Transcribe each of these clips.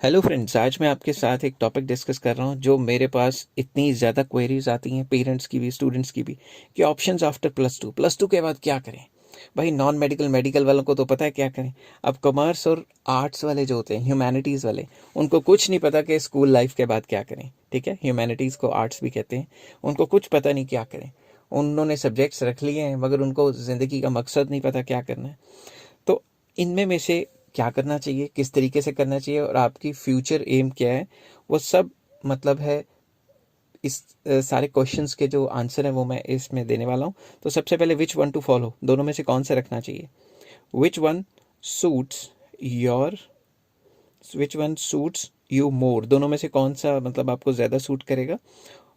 Hello friends, आज मैं आपके साथ एक टॉपिक डिस्कस कर रहा हूँ जो मेरे पास इतनी ज़्यादा क्वेरीज आती हैं पेरेंट्स की भी स्टूडेंट्स की भी कि ऑप्शंस आफ्टर प्लस टू के बाद क्या करें। भाई नॉन मेडिकल मेडिकल वालों को तो पता है क्या करें। अब कॉमर्स और आर्ट्स वाले जो होते हैं, ह्यूमैनिटीज़ वाले, उनको कुछ नहीं पता कि स्कूल लाइफ के बाद क्या करें। ठीक है, ह्यूमैनिटीज़ को आर्ट्स भी कहते हैं। उनको कुछ पता नहीं क्या करें। उन्होंने सब्जेक्ट्स रख लिए हैं मगर उनको ज़िंदगी का मकसद नहीं पता क्या करना है। तो इनमें में से क्या करना चाहिए, किस तरीके से करना चाहिए और आपकी फ्यूचर एम क्या है, वो सब मतलब है इस सारे क्वेश्चंस के जो आंसर है वो मैं इसमें देने वाला हूँ। तो सबसे पहले विच वन टू फॉलो, दोनों में से कौन सा रखना चाहिए। Which one suits your which one suits you more, दोनों में से कौन सा मतलब आपको ज़्यादा सूट करेगा।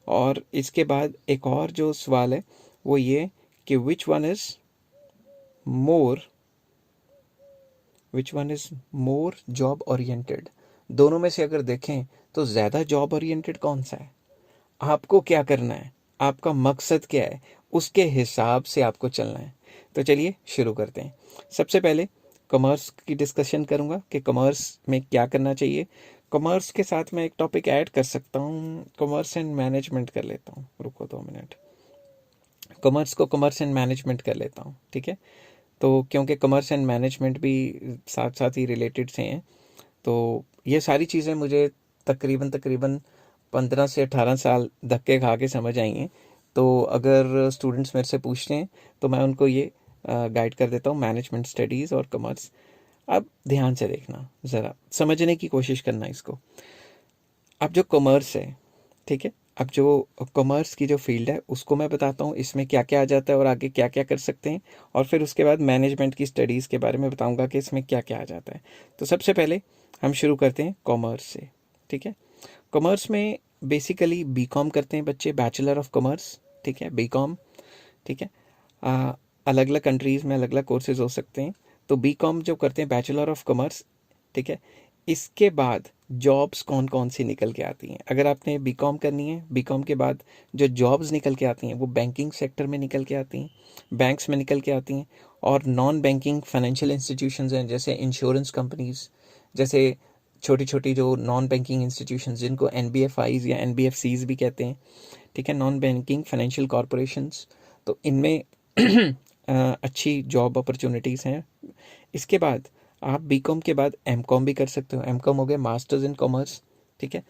और इसके बाद एक और जो सवाल है वो ये कि more which one is more job oriented. दोनों में से अगर देखें तो ज़्यादा जॉब ओरिएंटेड कौन सा है, आपको क्या करना है, आपका मकसद क्या है, उसके हिसाब से आपको चलना है। तो चलिए शुरू करते हैं। सबसे पहले कॉमर्स की डिस्कशन करूंगा कि कॉमर्स में क्या करना चाहिए। कॉमर्स के साथ मैं एक टॉपिक ऐड कर सकता हूँ, कॉमर्स एंड मैनेजमेंट कर लेता हूँ। रुको 2 मिनट, कॉमर्स को कॉमर्स एंड मैनेजमेंट कर लेता हूँ। ठीक है, तो क्योंकि कॉमर्स एंड मैनेजमेंट भी साथ साथ ही रिलेटेड से हैं, तो ये सारी चीज़ें मुझे तकरीबन तकरीबन 15 से 18 साल धक्के खा के समझ आई हैं। तो अगर स्टूडेंट्स मेरे से पूछते हैं तो मैं उनको ये गाइड कर देता हूँ, मैनेजमेंट स्टडीज़ और कॉमर्स। अब ध्यान से देखना, ज़रा समझने की कोशिश करना इसको। अब जो कॉमर्स है, ठीक है, अब जो कॉमर्स की जो फील्ड है उसको मैं बताता हूँ इसमें क्या क्या आ जाता है और आगे क्या क्या कर सकते हैं। और फिर उसके बाद मैनेजमेंट की स्टडीज़ के बारे में बताऊँगा कि इसमें क्या क्या आ जाता है। तो सबसे पहले हम शुरू करते हैं कॉमर्स से। ठीक है, कॉमर्स में बेसिकली बीकॉम करते हैं बच्चे, बैचलर ऑफ कॉमर्स। ठीक है, बीकॉम। ठीक है, अलग अलग कंट्रीज़ में अलग अलग कोर्सेज हो सकते हैं। तो बीकॉम जो करते हैं, बैचलर ऑफ कॉमर्स। ठीक है, इसके बाद जॉब्स कौन कौन सी निकल के आती हैं। अगर आपने बीकॉम करनी है, बीकॉम के बाद जो जॉब्स निकल के आती हैं वो बैंकिंग सेक्टर में निकल के आती हैं, बैंक्स में निकल के आती हैं। और नॉन बैंकिंग फाइनेंशियल इंस्टीट्यूशंस हैं, जैसे इंश्योरेंस कंपनीज, जैसे छोटी छोटी जो नॉन बैंकिंग इंस्टीट्यूशंस जिनको एनबीएफआईज या एनबीएफसीज भी कहते हैं। ठीक है, नॉन बैंकिंग फाइनेंशियल कॉरपोरेशंस। तो इनमें अच्छी जॉब अपॉर्चुनिटीज़ हैं। इसके बाद आप बीकॉम के बाद एमकॉम भी कर सकते हो। एमकॉम हो गया मास्टर्स इन कॉमर्स। ठीक है,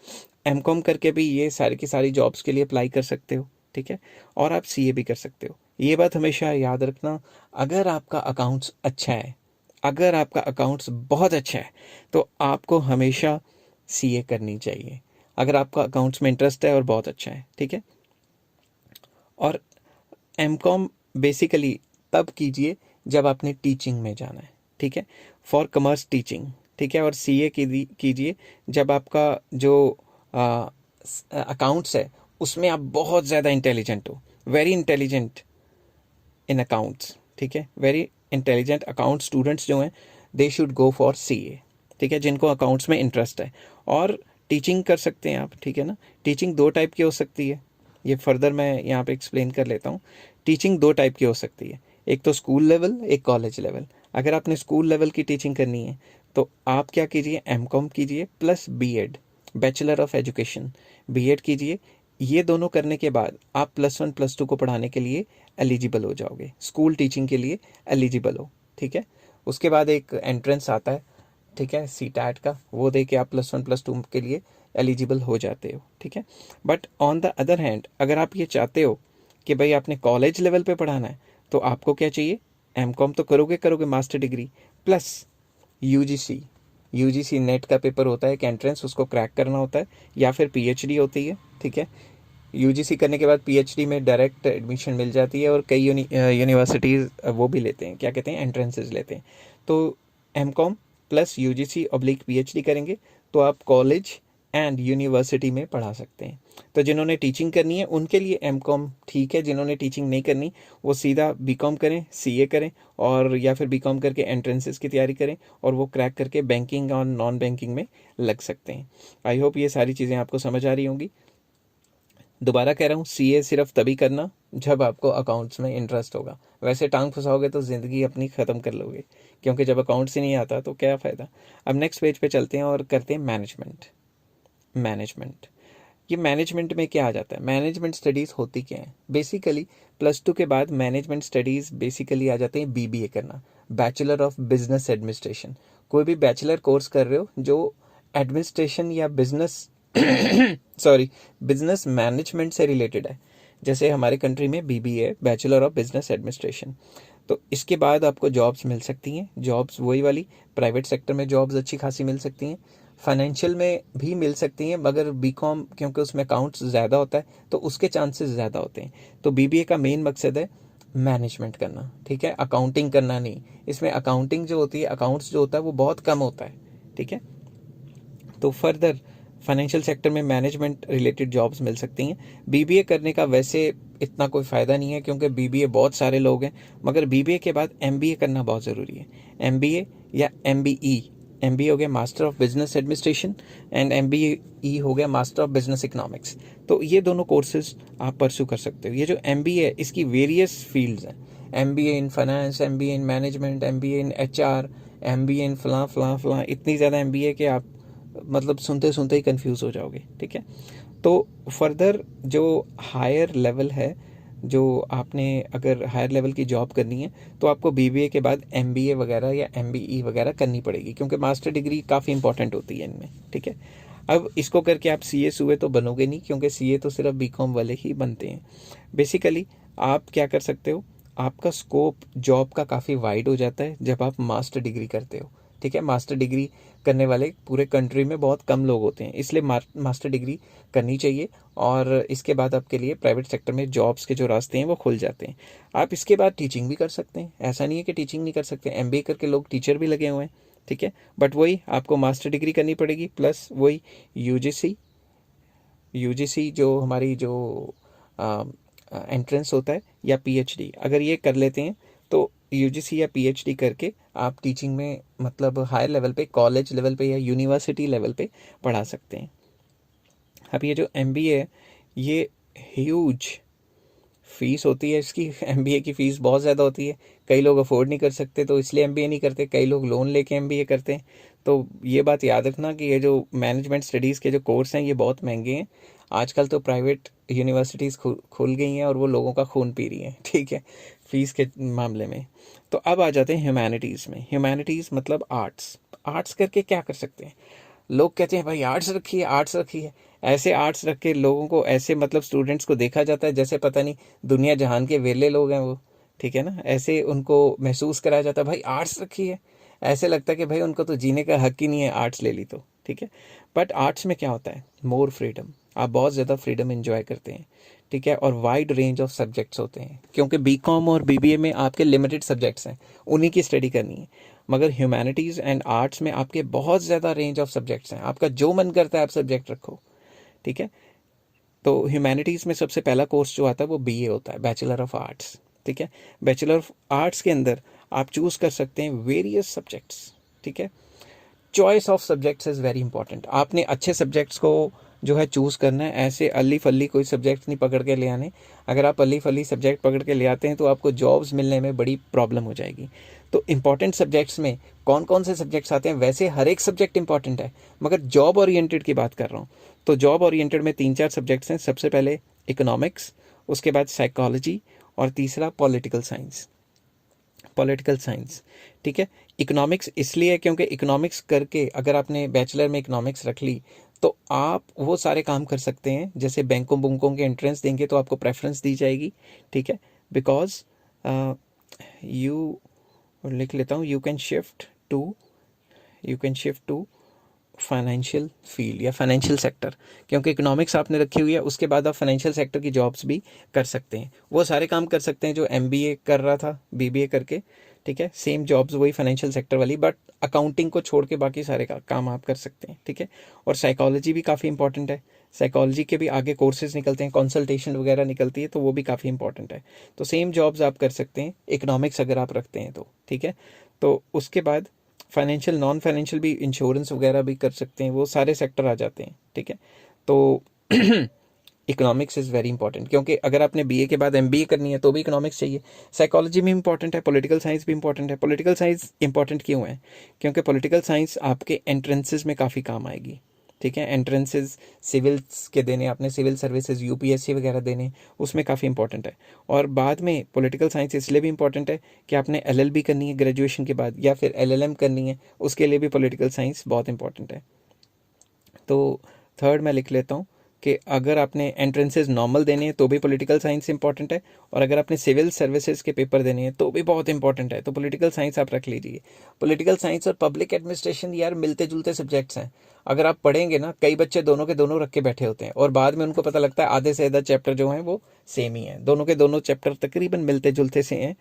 एमकॉम करके भी ये सारी की सारी जॉब्स के लिए अप्लाई कर सकते हो। ठीक है, और आप सीए भी कर सकते हो। ये बात हमेशा याद रखना, अगर आपका अकाउंट्स अच्छा है, अगर आपका अकाउंट्स बहुत अच्छा है, तो आपको हमेशा सीए करनी चाहिए, अगर आपका अकाउंट्स में इंटरेस्ट है और बहुत अच्छा है। ठीक है, और एमकॉम बेसिकली तब कीजिए जब आपने टीचिंग में जाना है। ठीक है, फॉर कॉमर्स टीचिंग। ठीक है, और सीए कीजिए जब आपका जो अकाउंट्स है उसमें आप बहुत ज़्यादा इंटेलिजेंट हो, वेरी इंटेलिजेंट इन अकाउंट्स। ठीक है, वेरी इंटेलिजेंट अकाउंट स्टूडेंट्स जो हैं they should go for CA. ठीक है, जिनको अकाउंट्स में इंटरेस्ट है। और टीचिंग कर सकते हैं आप। ठीक है ना, टीचिंग 2 टाइप की हो सकती है, ये फर्दर मैं यहाँ पे एक्सप्लेन कर लेता हूँ। टीचिंग 2 टाइप की हो सकती है, एक तो स्कूल लेवल, एक कॉलेज लेवल। अगर आपने स्कूल लेवल की टीचिंग करनी है तो आप क्या कीजिए, एमकॉम कीजिए plus BEd, bachelor of education, BEd कीजिए। ये दोनों करने के बाद आप +1 +2 को पढ़ाने के लिए एलिजिबल हो जाओगे, स्कूल टीचिंग के लिए एलिजिबल हो। ठीक है, उसके बाद एक एंट्रेंस आता है, ठीक है, सी टैट का, वो दे के आप +1 +2 के लिए एलिजिबल हो जाते हो। ठीक है, but on the other hand अगर आप ये चाहते हो कि भाई आपने कॉलेज लेवल पे पढ़ाना है तो आपको क्या चाहिए, एमकॉम तो करोगे करोगे master degree plus UGC. UGC net का पेपर होता है एक एंट्रेंस, उसको क्रैक करना होता है, या फिर पीएचडी होती है। ठीक है, यूजीसी करने के बाद पीएचडी में डायरेक्ट एडमिशन मिल जाती है और कई यूनिवर्सिटीज़ वो भी लेते हैं, क्या कहते हैं, एंट्रेंसेस लेते हैं। तो MCom plus UGC oblique PhD करेंगे तो आप कॉलेज एंड यूनिवर्सिटी में पढ़ा सकते हैं। तो जिन्होंने टीचिंग करनी है उनके लिए एमकॉम ठीक है, जिन्होंने टीचिंग नहीं करनी वो सीधा बीकॉम करें, सीए करें, और या फिर बीकॉम करके एंट्रेंसेस की तैयारी करें और वो क्रैक करके बैंकिंग और नॉन बैंकिंग में लग सकते हैं। आई होप ये सारी चीज़ें आपको समझ आ रही होंगी। दोबारा कह रहा हूँ, सीए सिर्फ तभी करना जब आपको अकाउंट्स में इंटरेस्ट होगा। वैसे टांग फंसाओगे तो ज़िंदगी अपनी ख़त्म कर लोगे, क्योंकि जब अकाउंट्स ही नहीं आता तो क्या फ़ायदा। अब नेक्स्ट पेज पे चलते हैं और करते हैं मैनेजमेंट। मैनेजमेंट, ये मैनेजमेंट में क्या आ जाता है? मैनेजमेंट स्टडीज़ होती क्या है? बेसिकली +2 के बाद मैनेजमेंट स्टडीज़ बेसिकली आ जाते हैं बीबीए करना, बैचलर ऑफ बिजनेस एडमिनिस्ट्रेशन। कोई भी बैचलर कोर्स कर रहे हो जो एडमिनिस्ट्रेशन या बिजनेस सॉरी बिजनेस मैनेजमेंट से रिलेटेड है, जैसे हमारे कंट्री में BBA, bachelor of business administration. तो इसके बाद आपको जॉब्स मिल सकती हैं, जॉब्स वही वाली प्राइवेट सेक्टर में जॉब्स अच्छी खासी मिल सकती हैं, फाइनेंशियल में भी मिल सकती हैं, मगर बीकॉम क्योंकि उसमें अकाउंट्स ज़्यादा होता है तो उसके चांसेस ज़्यादा होते हैं। तो बीबीए का मेन मकसद है मैनेजमेंट करना, ठीक है, अकाउंटिंग करना नहीं। इसमें अकाउंटिंग जो होती है, अकाउंट्स जो होता है वो बहुत कम होता है, ठीक है। तो फर्दर फाइनेंशियल सेक्टर में मैनेजमेंट रिलेटेड जॉब्स मिल सकती हैं। बीबीए करने का वैसे इतना कोई फ़ायदा नहीं है, क्योंकि बीबीए बहुत सारे लोग हैं, मगर बीबीए के बाद एमबीए करना बहुत ज़रूरी है। एमबीए या एमबीई, एमबीए हो गया master of business administration and MBE हो गया मास्टर ऑफ बिजनेस इकोनॉमिक्स। तो ये दोनों कोर्सेज आप परस्यू कर सकते हो। ये जो एमबीए है इसकी वेरियस फील्ड्स हैं, MBA in finance, MBA in management, MBA in HR, MBA in फलां फलां फलां, इतनी ज़्यादा एमबीए कि आप मतलब सुनते सुनते ही कंफ्यूज हो जाओगे, ठीक है। तो फर्दर जो हायर लेवल है, जो आपने अगर हायर लेवल की जॉब करनी है तो आपको बीबीए के बाद एमबीए वगैरह या एमबीई वगैरह करनी पड़ेगी, क्योंकि मास्टर डिग्री काफ़ी इंपॉर्टेंट होती है इनमें, ठीक है। अब इसको करके आप सीए सुए तो बनोगे नहीं, क्योंकि सीए तो सिर्फ बीकॉम वाले ही बनते हैं। बेसिकली आप क्या कर सकते हो, आपका स्कोप जॉब का काफ़ी वाइड हो जाता है जब आप मास्टर डिग्री करते हो, ठीक है। मास्टर डिग्री करने वाले पूरे कंट्री में बहुत कम लोग होते हैं, इसलिए मास्टर डिग्री करनी चाहिए। और इसके बाद आपके लिए प्राइवेट सेक्टर में जॉब्स के जो रास्ते हैं वो खुल जाते हैं। आप इसके बाद टीचिंग भी कर सकते हैं, ऐसा नहीं है कि टीचिंग नहीं कर सकते। एमबीए करके लोग टीचर भी लगे हुए हैं, ठीक है। बट वही आपको मास्टर डिग्री करनी पड़ेगी, प्लस वही यूजीसी, यूजीसी जो हमारी जो एंट्रेंस होता है, या पीएचडी अगर ये कर लेते हैं तो यूजीसी या पीएचडी करके आप टीचिंग में मतलब हायर लेवल पे, कॉलेज लेवल पे या यूनिवर्सिटी लेवल पे पढ़ा सकते हैं। अब ये जो एमबीए है ये ह्यूज फीस होती है इसकी। एमबीए की फ़ीस बहुत ज़्यादा होती है, कई लोग अफोर्ड नहीं कर सकते तो इसलिए एमबीए नहीं करते, कई लोग लोन लेके एमबीए करते हैं। तो ये बात याद रखना कि ये जो मैनेजमेंट स्टडीज़ के जो कोर्स हैं ये बहुत महंगे हैं। आजकल तो प्राइवेट यूनिवर्सिटीज़ खुल गई हैं और वो लोगों का खून पी रही हैं, ठीक है, फ़ीस के मामले में। तो अब आ जाते हैं ह्यूमैनिटीज़ में। ह्यूमैनिटीज़ मतलब आर्ट्स। आर्ट्स करके क्या कर सकते हैं? लोग कहते हैं भाई आर्ट्स रखी है, आर्ट्स रखी है। ऐसे आर्ट्स रख के लोगों को, ऐसे मतलब स्टूडेंट्स को देखा जाता है जैसे पता नहीं दुनिया जहान के वेले लोग हैं वो, ठीक है ना। ऐसे उनको महसूस कराया जाता है भाई आर्ट्स रखी है, ऐसे लगता है कि भाई उनको तो जीने का हक ही नहीं है, आर्ट्स ले ली तो, ठीक है। बट आर्ट्स में क्या होता है, मोर फ्रीडम, आप बहुत ज़्यादा फ्रीडम एंजॉय करते हैं, ठीक है। और वाइड रेंज ऑफ सब्जेक्ट्स होते हैं, क्योंकि बीकॉम और बीबीए में आपके लिमिटेड सब्जेक्ट्स हैं, उन्हीं की स्टडी करनी है। मगर ह्यूमैनिटीज़ एंड आर्ट्स में आपके बहुत ज़्यादा रेंज ऑफ सब्जेक्ट्स हैं, आपका जो मन करता है आप सब्जेक्ट रखो, ठीक है। तो ह्यूमैनिटीज़ में सबसे पहला कोर्स जो आता है वो बीए होता है, बैचलर ऑफ आर्ट्स, ठीक है। बैचलर ऑफ आर्ट्स के अंदर आप चूज़ कर सकते हैं वेरियस सब्जेक्ट्स, ठीक है। Choice of subjects is very important. आपने अच्छे सब्जेक्ट्स को जो है चूज़ करना है, ऐसे अली फली कोई सब्जेक्ट नहीं पकड़ के ले आने। अगर आप अली फली सब्जेक्ट पकड़ के ले आते हैं तो आपको जॉब्स मिलने में बड़ी प्रॉब्लम हो जाएगी। तो इंपॉर्टेंट सब्जेक्ट्स में कौन कौन से सब्जेक्ट्स आते हैं? वैसे हर एक सब्जेक्ट इंपॉर्टेंट है, मगर जॉब ओरिएंटेड की बात कर रहा हूँ। तो जॉब ओरिएंटेड में 3-4 सब्जेक्ट्स हैं। सबसे पहले इकोनॉमिक्स, उसके बाद साइकोलॉजी और तीसरा पॉलिटिकल साइंस। पॉलिटिकल साइंस, ठीक है। इकोनॉमिक्स इसलिए क्योंकि इकोनॉमिक्स करके अगर आपने बैचलर में इकोनॉमिक्स रख ली तो आप वो सारे काम कर सकते हैं, जैसे बैंकों बुंकों के एंट्रेंस देंगे तो आपको प्रेफरेंस दी जाएगी, ठीक है। बिकॉज यू लिख लेता हूँ, you can shift to financial field या फाइनेंशियल सेक्टर, क्योंकि इकोनॉमिक्स आपने रखी हुई है, उसके बाद आप फाइनेंशियल सेक्टर की जॉब्स भी कर सकते हैं। वो सारे काम कर सकते हैं जो एमबीए कर रहा था बीबीए करके, ठीक है। सेम जॉब्स वही फाइनेंशियल सेक्टर वाली, बट अकाउंटिंग को छोड़ के बाकी सारे काम आप कर सकते हैं, ठीक है। और साइकोलॉजी भी काफ़ी इंपॉर्टेंट है, साइकोलॉजी के भी आगे कोर्सेज निकलते हैं, कंसल्टेशन वगैरह निकलती है, तो वो भी काफ़ी इंपॉर्टेंट है। तो सेम जॉब्स आप कर सकते हैं इकोनॉमिक्स अगर आप रखते हैं तो, ठीक है। तो उसके बाद फाइनेंशियल, नॉन फाइनेंशियल भी, इंश्योरेंस वगैरह भी कर सकते हैं, वो सारे सेक्टर आ जाते हैं, ठीक है। तो इकोनॉमिक्स इज़ वेरी इंपॉर्टेंट, क्योंकि अगर आपने बीए के बाद एमबीए करनी है तो भी इकोनॉमिक्स चाहिए। साइकोलॉजी भी इंपॉर्टेंट है, पॉलिटिकल साइंस भी इंपॉर्टेंट है। पॉलिटिकल साइंस इंपॉर्टेंट क्यों है? क्योंकि पॉलिटिकल साइंस आपके एंट्रेंसेस में काफ़ी काम आएगी। ठीक है, एंट्रेंसेस सिविल्स के देने, आपने सिविल सर्विसेज यूपीएससी वगैरह देने, उसमें काफ़ी इंपॉर्टेंट है। और बाद में पॉलिटिकल साइंस इसलिए भी इंपॉर्टेंट है कि आपने एलएलबी करनी है ग्रेजुएशन के बाद, या फिर एलएलएम करनी है, उसके लिए भी पॉलिटिकल साइंस बहुत इंपॉर्टेंट है। तो थर्ड मैं लिख लेता हूँ कि अगर आपने एंट्रेंसेस नॉर्मल देने हैं तो भी पॉलिटिकल साइंस इंपॉर्टेंट है, और अगर आपने सिविल सर्विसेज के पेपर देने हैं तो भी बहुत इंपॉर्टेंट है। तो पॉलिटिकल साइंस आप रख लीजिए। पॉलिटिकल साइंस और पब्लिक एडमिनिस्ट्रेशन यार मिलते जुलते सब्जेक्ट्स हैं। अगर आप पढ़ेंगे ना, कई बच्चे दोनों के दोनों रख के बैठे होते हैं और बाद में उनको पता लगता है आधे से ज़्यादा चैप्टर जो हैं वो सेम ही हैं। दोनों के दोनों चैप्टर तकरीबन मिलते जुलते से हैं।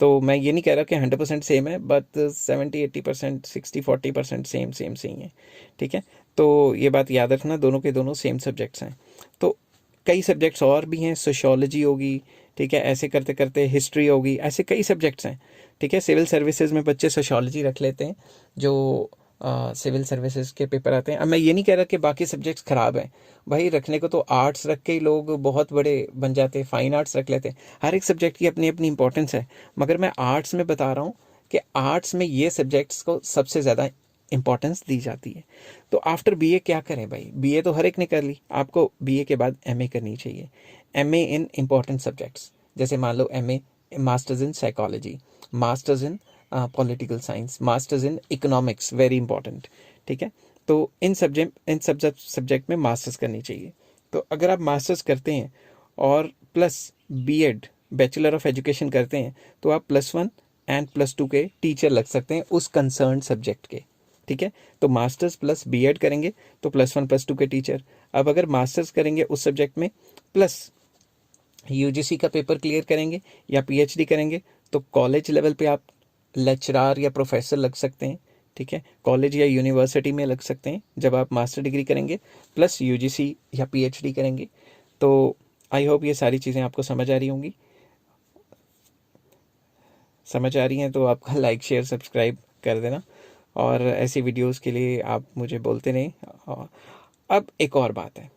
तो मैं ये नहीं कह रहा कि 100% सेम है, बट 70-80%, 60-40% सेम सेम से ही है। ठीक है, तो ये बात याद रखना, दोनों के दोनों सेम सब्जेक्ट्स हैं। तो कई सब्जेक्ट्स और भी हैं, सोशियोलॉजी होगी, ठीक है, ऐसे करते करते हिस्ट्री होगी, ऐसे कई सब्जेक्ट्स हैं। ठीक है, सिविल सर्विसेज में बच्चे सोशियोलॉजी रख लेते हैं जो सिविल सर्विसेज के पेपर आते हैं। अब मैं ये नहीं कह रहा कि बाकी सब्जेक्ट्स ख़राब हैं भाई, रखने को तो आर्ट्स रख के ही लोग बहुत बड़े बन जाते हैं, फाइन आर्ट्स रख लेते हैं। हर एक सब्जेक्ट की अपनी अपनी इंपॉर्टेंस है, मगर मैं आर्ट्स में बता रहा हूँ कि आर्ट्स में ये सब्जेक्ट्स को सबसे ज़्यादा इंपॉर्टेंस दी जाती है। तो आफ्टर बीए क्या करें भाई? बीए तो हर एक ने कर ली, आपको बीए के बाद एमए करनी चाहिए। एमए इन इंपॉर्टेंट सब्जेक्ट्स, जैसे मान लो MA masters in psychology, masters in political science, masters in economics, very important. ठीक है, तो इन सब्जेक्ट में मास्टर्स करनी चाहिए। तो अगर आप मास्टर्स करते हैं और plus BEd bachelor of education करते हैं तो आप +1 एंड +2 के टीचर लग सकते हैं उस कंसर्न सब्जेक्ट के। ठीक है, तो मास्टर्स प्लस बीएड करेंगे तो +1 +2 के टीचर। अब अगर मास्टर्स करेंगे उस सब्जेक्ट में प्लस यूजीसी का पेपर क्लियर करेंगे या पीएचडी करेंगे तो कॉलेज लेवल पे आप लेक्चरार या प्रोफेसर लग सकते हैं। ठीक है, कॉलेज या यूनिवर्सिटी में लग सकते हैं जब आप मास्टर डिग्री करेंगे प्लस यूजीसी या पीएचडी करेंगे। तो आई होप ये सारी चीज़ें आपको समझ आ रही होंगी। समझ आ रही हैं तो आपका लाइक शेयर सब्सक्राइब कर देना, और ऐसी वीडियोस के लिए आप मुझे बोलते रहें। अब एक और बात है,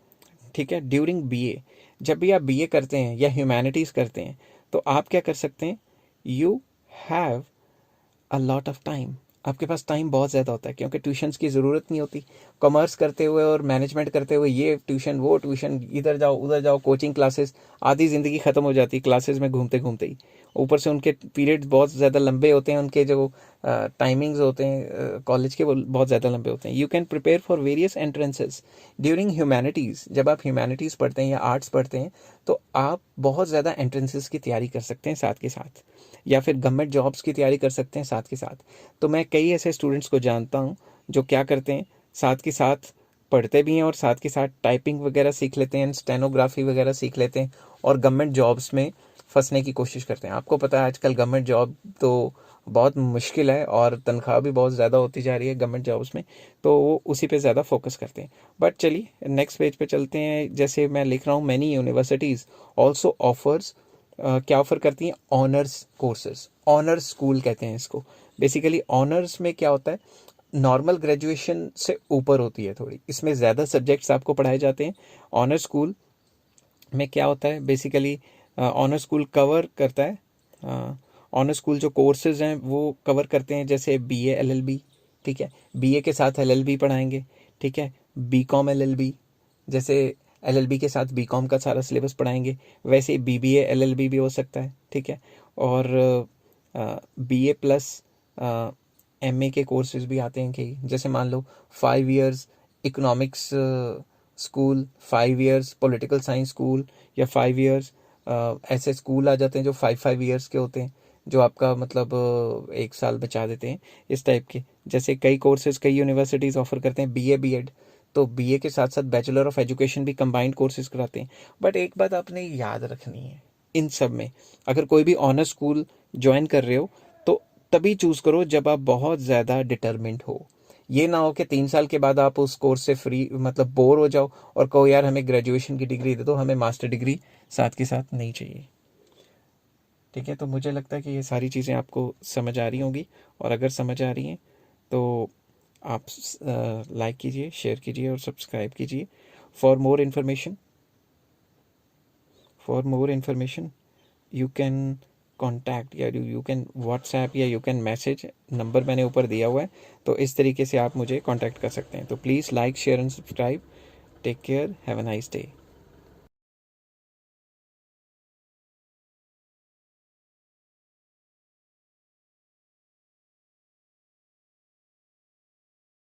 ठीक है, ड्यूरिंग बीए, जब भी आप बीए करते हैं या ह्यूमैनिटीज़ करते हैं तो आप क्या कर सकते हैं, you have a lot of time. आपके पास टाइम बहुत ज़्यादा होता है क्योंकि ट्यूशन्स की ज़रूरत नहीं होती। कॉमर्स करते हुए और मैनेजमेंट करते हुए ये ट्यूशन वो ट्यूशन, इधर जाओ उधर जाओ, कोचिंग क्लासेस, आधी ज़िंदगी ख़त्म हो जाती क्लासेस में घूमते घूमते ही। ऊपर से उनके पीरियड्स बहुत ज़्यादा लंबे होते हैं, उनके जो टाइमिंग्स होते हैं कॉलेज के वो बहुत ज़्यादा लंबे होते हैं। You can prepare for various entrances during humanities. जब आप ह्यूमैनिटीज़ पढ़ते हैं या आर्ट्स पढ़ते हैं तो आप बहुत ज़्यादा एंट्रेंसेस की तैयारी कर सकते हैं साथ के साथ, या फिर गवर्नमेंट जॉब्स की तैयारी कर सकते हैं साथ के साथ। तो मैं कई ऐसे स्टूडेंट्स को जानता हूँ जो क्या करते हैं, साथ के साथ पढ़ते भी हैं और साथ के साथ टाइपिंग वगैरह सीख लेते हैं, स्टेनोग्राफी वगैरह सीख लेते हैं और गवर्नमेंट जॉब्स में फंसने की कोशिश करते हैं। आपको पता है आजकल गवर्नमेंट जॉब तो बहुत मुश्किल है और तनख्वाह भी बहुत ज़्यादा होती जा रही है गवर्नमेंट जॉब्स में, तो वो उसी पे ज़्यादा फोकस करते हैं। बट चलिए नेक्स्ट पेज पे चलते हैं। जैसे मैं लिख रहा हूँ, मैनी यूनिवर्सिटीज़ ऑल्सो ऑफर्स, क्या ऑफर करती हैं, ऑनर्स कोर्सेज। ऑनर्स स्कूल कहते हैं इसको। बेसिकली ऑनर्स में क्या होता है, नॉर्मल ग्रेजुएशन से ऊपर होती है थोड़ी, इसमें ज़्यादा सब्जेक्ट्स आपको पढ़ाए जाते हैं। ऑनर्स स्कूल में क्या होता है, बेसिकली ऑनर स्कूल कवर करता है, ऑनर स्कूल जो कोर्सेज हैं वो कवर करते हैं, जैसे बीए एलएलबी। ठीक है, बीए के साथ एलएलबी पढ़ाएंगे। ठीक है, बीकॉम एलएलबी, जैसे एलएलबी के साथ बीकॉम का सारा सिलेबस पढ़ाएंगे, वैसे बीबीए एलएलबी भी हो सकता है। ठीक है, और बीए प्लस एमए के कोर्सेज भी आते हैं कई, जैसे मान लो 5 years economics school, 5 years political science school, या 5 इयर्स ऐसे स्कूल आ जाते हैं जो 5 इयर्स के होते हैं, जो आपका मतलब 1 साल बचा देते हैं, इस टाइप के। जैसे कई कोर्सेज कई यूनिवर्सिटीज़ ऑफर करते हैं बीए बीएड, तो बीए के साथ साथ बैचलर ऑफ एजुकेशन भी कंबाइंड कोर्सेज कराते हैं। बट एक बात आपने याद रखनी है, इन सब में अगर कोई भी ऑनर स्कूल ज्वाइन कर रहे हो तो तभी चूज़ करो जब आप बहुत ज़्यादा डिटर्मिंड हो। ये ना हो कि 3 साल के बाद आप उस कोर्स से फ्री मतलब बोर हो जाओ और कहो यार हमें ग्रेजुएशन की डिग्री दे दो, हमें मास्टर डिग्री साथ के साथ नहीं चाहिए। ठीक है, तो मुझे लगता है कि ये सारी चीज़ें आपको समझ आ रही होंगी, और अगर समझ आ रही हैं तो आप लाइक कीजिए, शेयर कीजिए और सब्सक्राइब कीजिए for more information. For more information you can contact या यू कैन व्हाट्सएप या यू कैन मैसेज, नंबर मैंने ऊपर दिया हुआ है, तो इस तरीके से आप मुझे कॉन्टैक्ट कर सकते हैं। तो please like share and subscribe. Take care, have a nice day.